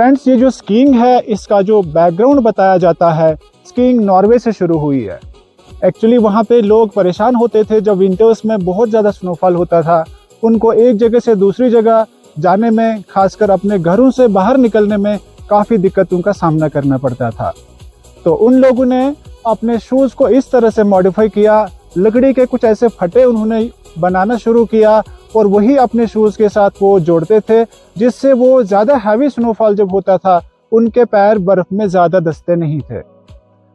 Friends, ये जो skiing है इसका जो बैकग्राउंड बताया जाता है, स्कीइंग नॉर्वे से शुरू हुई है। एक्चुअली वहाँ पे लोग परेशान होते थे जब विंटर्स में बहुत ज़्यादा स्नोफॉल होता था। उनको एक जगह से दूसरी जगह जाने में, खासकर अपने घरों से बाहर निकलने में काफ़ी दिक्कतों का सामना करना पड़ता था। तो उन लोगों ने अपने शूज़ को इस तरह से मॉडिफाई किया, लकड़ी के कुछ ऐसे फटे उन्होंने बनाना शुरू किया और वही अपने शूज़ के साथ वो जोड़ते थे, जिससे वो ज़्यादा हैवी स्नोफॉल जब होता था उनके पैर बर्फ़ में ज़्यादा दसते नहीं थे।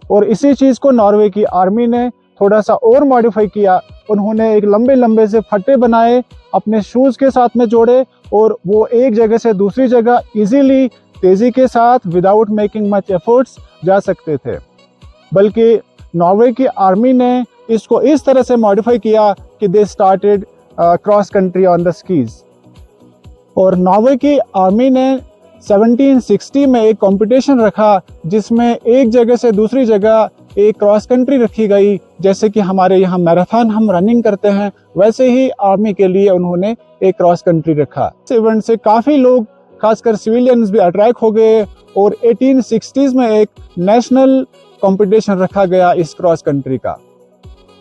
और इसी चीज़ को नॉर्वे की आर्मी ने थोड़ा सा और मॉडिफाई किया। उन्होंने एक लंबे लंबे से फट्टे बनाए, अपने शूज़ के साथ में जोड़े और वो एक जगह से दूसरी जगह इजीली, तेज़ी के साथ, विदाउट मेकिंग मच एफर्ट्स जा सकते थे। बल्कि नॉर्वे की आर्मी ने इसको इस तरह से मॉडिफाई किया कि they started cross country on the skis. और नॉर्वे की आर्मी ने 1760 में एक कंपटीशन रखा जिसमें एक जगह से दूसरी जगह एक क्रॉस कंट्री रखी गई। जैसे कि हमारे यहाँ मैराथन हम रनिंग करते हैं, वैसे ही आर्मी के लिए उन्होंने एक क्रॉस कंट्री रखा। इस इवेंट से काफ़ी लोग, खासकर सिविलियंस भी अट्रैक्ट हो गए और 1860s में एक नेशनल कंपटीशन रखा गया इस क्रॉस कंट्री का,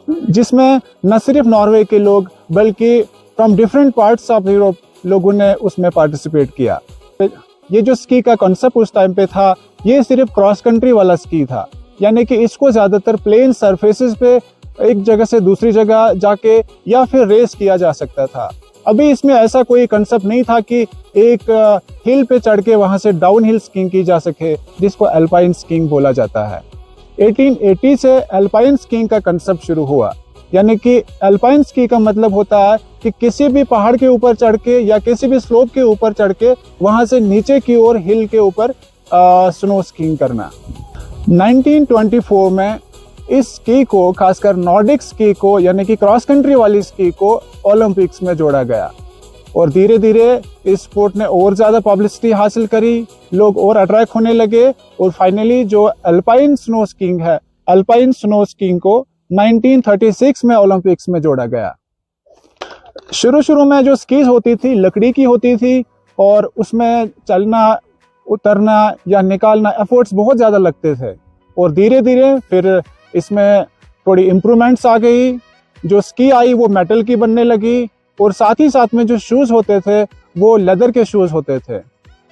जिसमें न सिर्फ नॉर्वे के लोग बल्कि from different parts of Europe लोगों ने उसमें पार्टिसिपेट किया। ये जो स्की का कॉन्सेप्ट उस टाइम पे था, ये सिर्फ क्रॉस कंट्री वाला स्की था, यानी कि इसको ज़्यादातर प्लेन सरफेसेस पे एक जगह से दूसरी जगह जाके या फिर रेस किया जा सकता था। अभी इसमें ऐसा कोई कंसेप्ट नहीं था कि एक हिल पे चढ़ के वहाँ से डाउन हिल स्कीइंग की जा सके, जिसको अल्पाइन स्कीइंग बोला जाता है। 1880 से अल्पाइन स्कीइंग का कंसेप्ट शुरू हुआ, यानी कि अल्पाइन स्की का मतलब होता है कि किसी भी पहाड़ के ऊपर चढ़ के या किसी भी स्लोप के ऊपर चढ़ के वहां से नीचे की ओर हिल के ऊपर स्नो स्कीइंग करना। 1924 में इस स्की को, खासकर नॉर्डिक स्की को यानी कि क्रॉस कंट्री वाली स्की को ओलंपिक्स में जोड़ा गया और धीरे धीरे इस स्पोर्ट ने और ज़्यादा पब्लिसिटी हासिल करी, लोग और अट्रैक्ट होने लगे और फाइनली जो अल्पाइन स्नो स्कीइंग है, अल्पाइन स्नो स्कीइंग को 1936 में ओलंपिक्स में जोड़ा गया। शुरू में जो स्कीज होती थी लकड़ी की होती थी और उसमें चलना, उतरना या निकालना एफर्ट्स बहुत ज़्यादा लगते थे और धीरे धीरे फिर इसमें थोड़ी इम्प्रूवमेंट्स आ गई। जो स्की आई वो मेटल की बनने लगी और साथ ही साथ में जो शूज़ होते थे वो लेदर के शूज़ होते थे।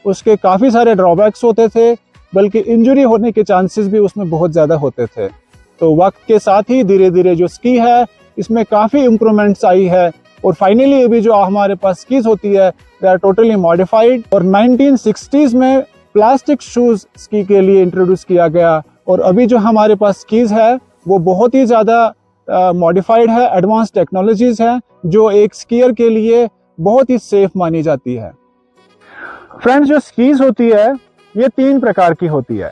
उसके काफ़ी सारे ड्रॉबैक्स होते थे, बल्कि इंजरी होने के चांसेस भी उसमें बहुत ज़्यादा होते थे। तो वक्त के साथ ही धीरे धीरे जो स्की है इसमें काफ़ी इम्प्रूवमेंट्स आई है और फाइनली अभी जो हमारे पास स्कीज होती है दे आर टोटली मॉडिफाइड। और 1960s में प्लास्टिक शूज़ स्की के लिए इंट्रोड्यूस किया गया और अभी जो हमारे पास स्कीज है वो बहुत ही ज़्यादा मॉडिफाइड है, एडवांस टेक्नोलॉजीज़ है जो एक स्कीयर के लिए बहुत ही सेफ मानी जाती है। फ्रेंड्स, जो स्कीज होती है ये 3 प्रकार की होती है।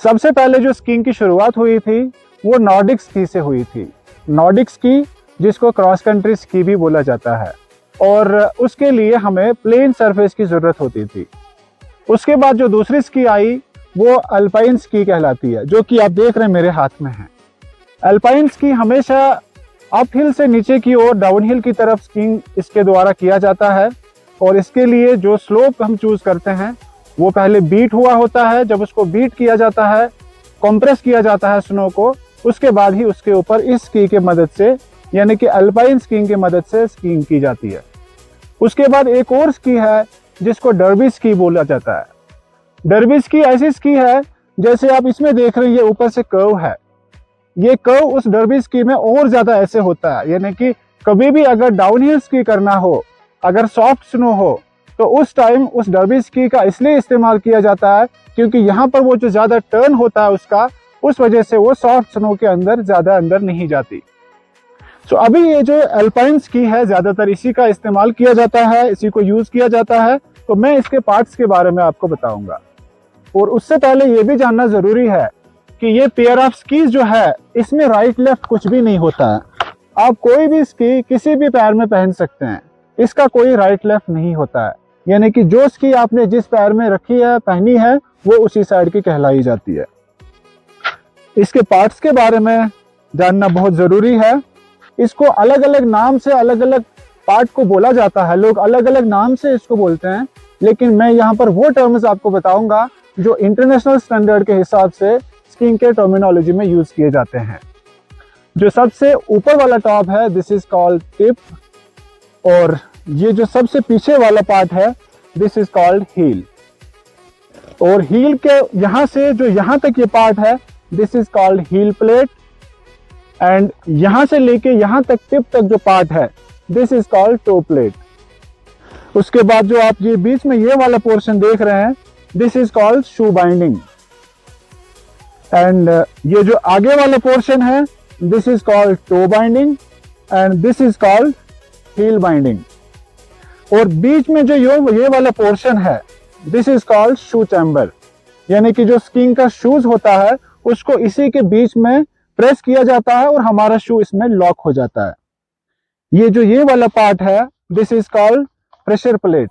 सबसे पहले जो स्कीइंग की शुरुआत हुई थी वो नॉर्डिक स्की से हुई थी। नॉर्डिक स्की, जिसको क्रॉस कंट्री स्की भी बोला जाता है, और उसके लिए हमें प्लेन सरफेस की ज़रूरत होती थी। उसके बाद जो दूसरी स्की आई वो अल्पाइन स्की कहलाती है, जो कि आप देख रहे हैं मेरे हाथ में है। अल्पाइन स्की हमेशा अप हिल से नीचे की ओर डाउन हिल की तरफ स्कीइंग इसके द्वारा किया जाता है और इसके लिए जो स्लोप हम चूज करते हैं वो पहले बीट हुआ होता है। जब उसको बीट किया जाता है, कंप्रेस किया जाता है स्नो को, उसके बाद ही उसके ऊपर इस स्की के मदद से, यानी कि अल्पाइन स्कीइंग की मदद से स्कीइंग की जाती है। उसके बाद एक और स्की है जिसको डर्बी स्की बोला जाता है। डर्बी स्की ऐसी स्की है, जैसे आप इसमें देख रहे हैं ये ऊपर से कर्व है, ये कर्व उस डर्बी स्की में और ज्यादा ऐसे होता है। यानी कि कभी भी अगर डाउनहिल स्की करना हो, अगर सॉफ्ट स्नो हो, तो उस टाइम उस डर्बी स्की का इसलिए इस्तेमाल किया जाता है क्योंकि यहाँ पर वो जो ज्यादा टर्न होता है उसका, उस वजह से वो सॉफ्ट स्नो के अंदर ज्यादा अंदर नहीं जाती। तो अभी ये जो अल्पाइन स्की है ज्यादातर इसी का इस्तेमाल किया जाता है, इसी को यूज किया जाता है। तो मैं इसके पार्ट्स के बारे में आपको बताऊंगा और उससे पहले ये भी जानना जरूरी है कि ये पेयर ऑफ स्कीज जो है इसमें राइट लेफ्ट कुछ भी नहीं होता है। आप कोई भी स्की किसी भी पैर में पहन सकते हैं, इसका कोई राइट लेफ्ट नहीं होता है। यानी कि जो स्की आपने जिस पैर में रखी है, पहनी है, वो उसी साइड की कहलाई जाती है। इसके पार्ट्स के बारे में जानना बहुत जरूरी है। इसको अलग अलग नाम से अलग अलग पार्ट को बोला जाता है, लोग अलग अलग नाम से इसको बोलते हैं, लेकिन मैं यहाँ पर वो टर्म्स आपको बताऊंगा जो इंटरनेशनल स्टैंडर्ड के हिसाब से स्कीइंग के टर्मिनोलॉजी में यूज किए जाते हैं। जो सबसे ऊपर वाला टॉप है, दिस इज कॉल्ड टिप, और ये जो सबसे पीछे वाला पार्ट है, दिस इज कॉल्ड हील। और हील के यहां से जो यहां तक ये पार्ट है, this is called heel plate, and यहां से लेके यहां तक टिप तक जो पार्ट है, this is called toe plate. उसके बाद जो आप ये बीच में ये वाला पोर्शन देख रहे हैं, this is called shoe binding, and ये जो आगे वाला पोर्शन है, this is called toe binding, and this is called heel binding. और बीच में जो ये वाला पोर्शन है, this is called shoe chamber, यानी कि जो स्कीइंग का शूज होता है उसको इसी के बीच में प्रेस किया जाता है और हमारा शू इसमें लॉक हो जाता है। ये जो ये वाला पार्ट है, this is called pressure plate.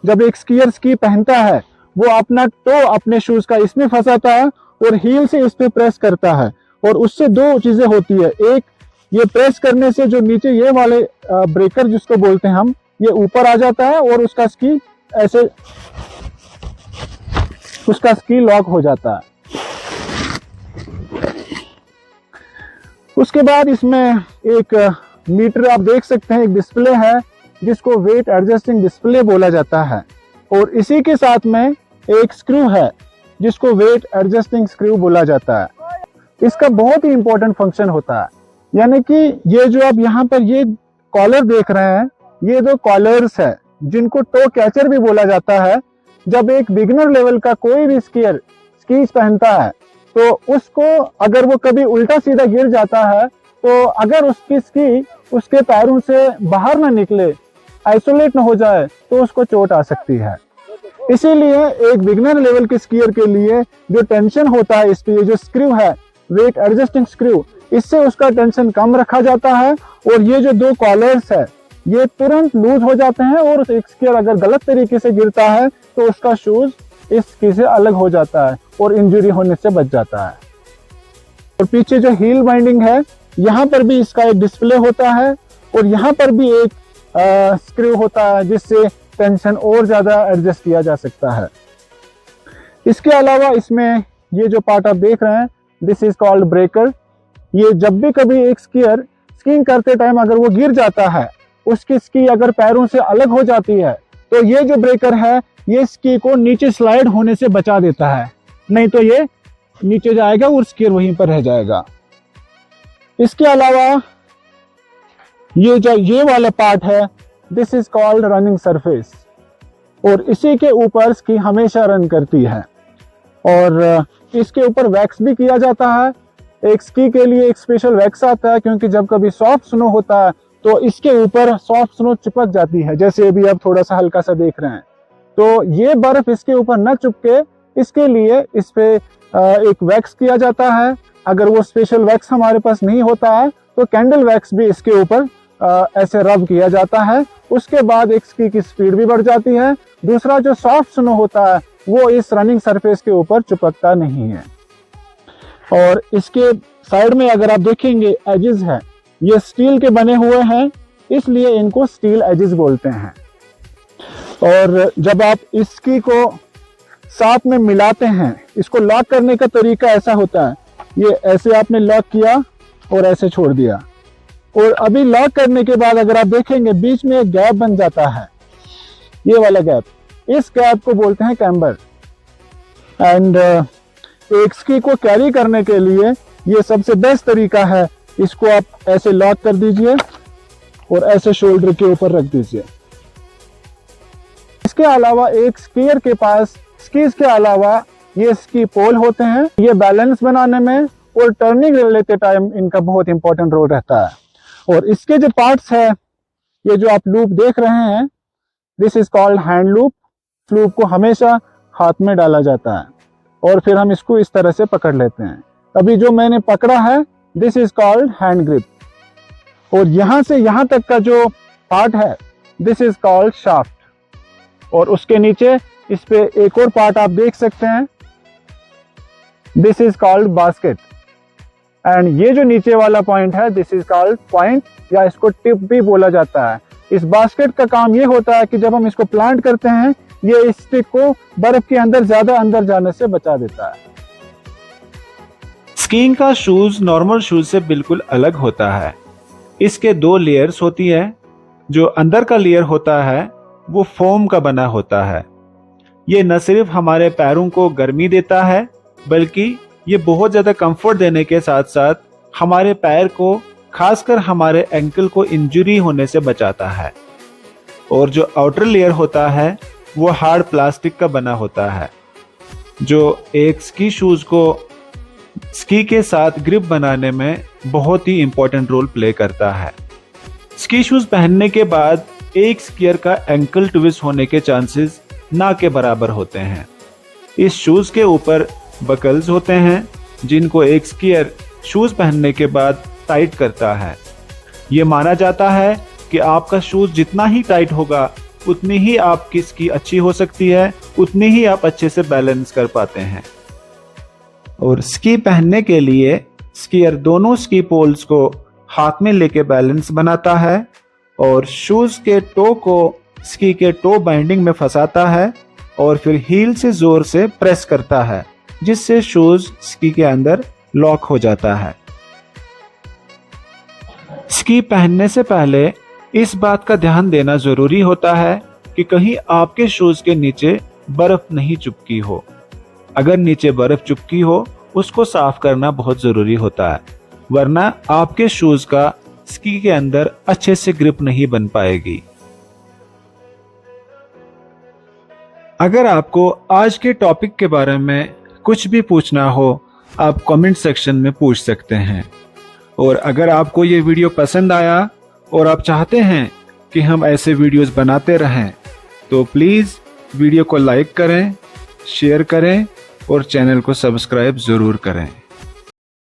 जब एक स्कीयर स्की पहनता है, वो अपना टो अपने शूज का इसमें फंसाता है और हील से इस पे प्रेस करता है, और उससे दो चीजें होती है। एक, ये प्रेस करने से जो नीचे ये वाले ब्रेकर जिसको बोलते हैं हम, ये ऊपर आ जाता है और उसका स्की ऐसे उसका स्की लॉक हो जाता है। उसके बाद इसमें एक मीटर आप देख सकते हैं, एक डिस्प्ले है जिसको वेट एडजस्टिंग डिस्प्ले बोला जाता है, और इसी के साथ में एक स्क्रू है जिसको वेट एडजस्टिंग स्क्रू बोला जाता है। इसका बहुत ही इंपॉर्टेंट फंक्शन होता है, यानी कि ये जो आप यहाँ पर ये कॉलर देख रहे हैं, ये दो कॉलर्स है जिनको टो कैचर भी बोला जाता है। जब एक बिगिनर लेवल का कोई भी स्कीयर स्कीज पहनता है, तो उसको अगर वो कभी उल्टा सीधा गिर जाता है, तो अगर उसकी स्की उसके पैरों से बाहर ना निकले, आइसोलेट ना हो जाए, तो उसको चोट आ सकती है। इसीलिए एक बिगिनर लेवल के स्कीयर के लिए जो टेंशन होता है, इसकी ये जो स्क्रू है, वेट एडजस्टिंग स्क्रू, इससे उसका टेंशन कम रखा जाता है, और ये जो दो कॉलर्स है ये तुरंत लूज हो जाते हैं, और एक स्कीयर अगर गलत तरीके से गिरता है तो उसका शूज इस स्की से अलग हो जाता है और इंजरी होने से बच जाता है। और पीछे जो हील बाइंडिंग है, यहाँ पर भी इसका एक डिस्प्ले होता है, और यहाँ पर भी एक स्क्रू होता है जिससे टेंशन और ज्यादा एडजस्ट किया जा सकता है। इसके अलावा इसमें ये जो पार्ट आप देख रहे हैं, दिस इज कॉल्ड ब्रेकर। ये जब भी कभी एक स्कीयर स्कीइंग करते टाइम अगर वो गिर जाता है, उसकी स्की अगर पैरों से अलग हो जाती है, तो ये जो ब्रेकर है ये स्की को नीचे स्लाइड होने से बचा देता है, नहीं तो ये नीचे जाएगा और स्कीयर वहीं पर रह जाएगा। इसके अलावा ये जो ये वाला पार्ट है, this is called running surface, और इसी के ऊपर स्की हमेशा रन करती है, और इसके ऊपर वैक्स भी किया जाता है। एक स्की के लिए एक स्पेशल वैक्स आता है, क्योंकि जब कभी सॉफ्ट स्नो होता है तो इसके ऊपर सॉफ्ट स्नो चिपक जाती है, जैसे अभी आप थोड़ा सा हल्का सा देख रहे हैं। तो ये बर्फ इसके ऊपर न चिपके, इसके लिए इस पे एक वैक्स किया जाता है। अगर वो स्पेशल वैक्स हमारे पास नहीं होता है, तो कैंडल वैक्स भी इसके ऊपर ऐसे रब किया जाता है। उसके बाद एक स्की की स्पीड भी बढ़ जाती है। दूसरा, जो सॉफ्ट स्नो होता है वो इस रनिंग सरफेस के ऊपर चिपकता नहीं है। और इसके साइड में अगर आप देखेंगे, एजेस हैं, ये स्टील के बने हुए हैं, इसलिए इनको स्टील एजेस बोलते हैं। और जब आप इस स्की को साथ में मिलाते हैं, इसको लॉक करने का तरीका ऐसा होता है, ये ऐसे आपने लॉक किया और ऐसे छोड़ दिया, और अभी लॉक करने के बाद अगर आप देखेंगे बीच में एक गैप बन जाता है, ये वाला गैप, इस गैप को बोलते हैं कैम्बर। एंड एक स्की को कैरी करने के लिए ये सबसे बेस्ट तरीका है। इसको आप ऐसे लॉक कर दीजिए और ऐसे शोल्डर के ऊपर रख दीजिए। इसके अलावा एक स्कीयर के पास स्कीज के अलावा ये स्की पोल होते हैं। ये बैलेंस बनाने में और टर्निंग लेते टाइम इनका बहुत इंपॉर्टेंट रोल रहता है। और इसके जो पार्ट्स है, ये जो आप लूप देख रहे हैं, this is called hand loop. Loop को हमेशा हाथ में डाला जाता है और फिर हम इसको इस तरह से पकड़ लेते हैं। अभी जो मैंने पकड़ा है, this is called hand grip. और यहां से यहां तक का जो पार्ट है, दिस इज कॉल्ड शाफ्ट। और उसके नीचे इस पे एक और पार्ट आप देख सकते हैं, this is called basket. And ये जो नीचे वाला पॉइंट है, दिस इज कॉल्ड पॉइंट, या इसको टिप भी बोला जाता है। इस बास्केट का काम ये होता है कि जब हम इसको प्लांट करते हैं, ये इस स्टिक को बर्फ के अंदर ज्यादा अंदर जाने से बचा देता है। स्कीइंग का शूज नॉर्मल शूज से बिल्कुल अलग होता है। इसके 2 लेयर्स होती है। जो अंदर का लेयर होता है वो फोम का बना होता है। ये न सिर्फ हमारे पैरों को गर्मी देता है, बल्कि ये बहुत ज्यादा कंफर्ट देने के साथ साथ हमारे पैर को, खासकर हमारे एंकल को इंजरी होने से बचाता है। और जो आउटर लेयर होता है वो हार्ड प्लास्टिक का बना होता है, जो एक स्की शूज को स्की के साथ ग्रिप बनाने में बहुत ही इंपॉर्टेंट रोल प्ले करता है। स्की शूज पहनने के बाद एक स्कीयर का एंकल ट्विस्ट होने के चांसेस ना के बराबर होते हैं। इस शूज के ऊपर बकल्स होते हैं जिनको एक स्कीयर शूज पहनने के बाद टाइट करता है। ये माना जाता है कि आपका शूज जितना ही टाइट होगा उतनी ही आपकी स्की अच्छी हो सकती है, उतनी ही आप अच्छे से बैलेंस कर पाते हैं। और स्की पहनने के लिए स्कीयर दोनों स्की पोल्स को हाथ में लेके बैलेंस बनाता है और शूज के टो को स्की के टो बाइंडिंग में फंसाता है और फिर हील से जोर से प्रेस करता है, जिससे शूज स्की के अंदर लॉक हो जाता है। स्की पहनने से पहले इस बात का ध्यान देना जरूरी होता है कि कहीं आपके शूज के नीचे बर्फ नहीं चिपकी हो। अगर नीचे बर्फ चिपकी हो उसको साफ करना बहुत जरूरी होता है, वरना आपके शूज का स्की के अंदर अच्छे से ग्रिप नहीं बन पाएगी। अगर आपको आज के टॉपिक के बारे में कुछ भी पूछना हो, आप कमेंट सेक्शन में पूछ सकते हैं। और अगर आपको ये वीडियो पसंद आया और आप चाहते हैं कि हम ऐसे वीडियोस बनाते रहें, तो प्लीज़ वीडियो को लाइक करें, शेयर करें और चैनल को सब्सक्राइब ज़रूर करें।